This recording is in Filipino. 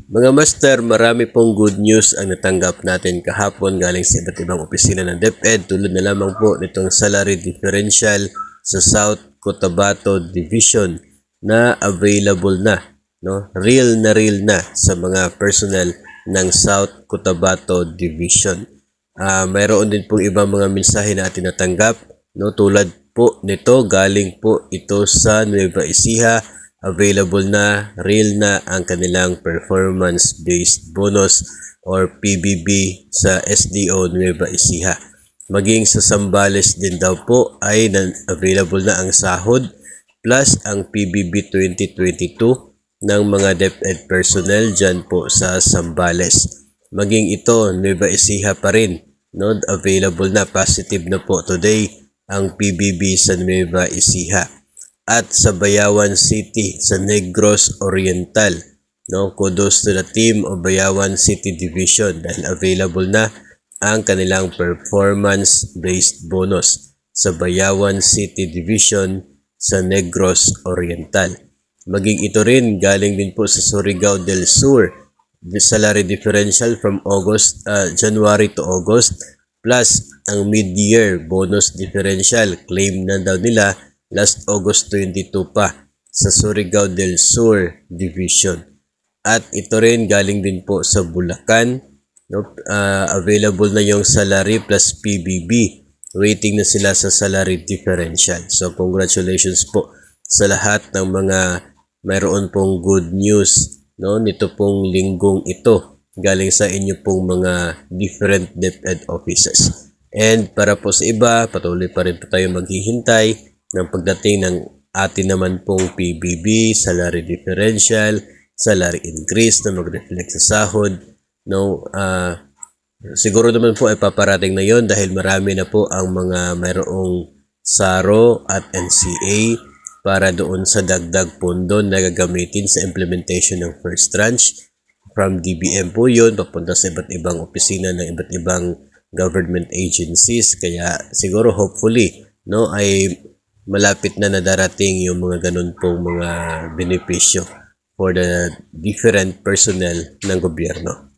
Mga master, marami pong good news ang natanggap natin kahapon galing sa iba't ibang opisina ng DepEd tulad na lamang po nitong salary differential sa South Cotabato Division na available na, no? Real na sa mga personnel ng South Cotabato Division. Mayroon din pong ibang mga mensahe na ating natanggap, no? Tulad po nito, galing po ito sa Nueva Ecija. Available na, real na ang kanilang performance-based bonus or PBB sa SDO Nueva Ecija. Maging sa Zambales din daw po ay available na ang sahod plus ang PBB 2022 ng mga DepEd personnel dyan po sa Zambales. Maging ito, Nueva Ecija pa rin, no? Available na, positive na po today ang PBB sa Nueva Ecija. At sa Bayawan City sa Negros Oriental, no? Kudos to the team of Bayawan City Division dahil available na ang kanilang performance-based bonus sa Bayawan City Division sa Negros Oriental. Maging ito rin galing din po sa Surigao del Sur, the salary differential from January to August plus ang mid-year bonus differential, claim na daw nila last August 22 pa sa Surigao del Sur Division. At ito rin galing din po sa Bulacan, no? Available na yung salary plus PBB. Waiting na sila sa salary differential. So congratulations po sa lahat ng mga mayroon pong good news, no? Nito pong linggong ito galing sa inyo pong mga different DepEd offices. And para po sa iba, patuloy pa rin po tayo maghihintay ng pagdating ng atin naman pong PBB, salary differential, salary increase na mag-reflect sa sahod. No, siguro naman po ay paparating na yon dahil marami na po ang mga mayroong SARO at NCA para doon sa dagdag pondo na gagamitin sa implementation ng first tranche. From DBM po yun, papunta sa iba't ibang opisina ng iba't ibang government agencies. Kaya siguro hopefully, no, ay malapit na nadarating yung mga ganun pong mga benepisyo for the different personnel ng gobyerno.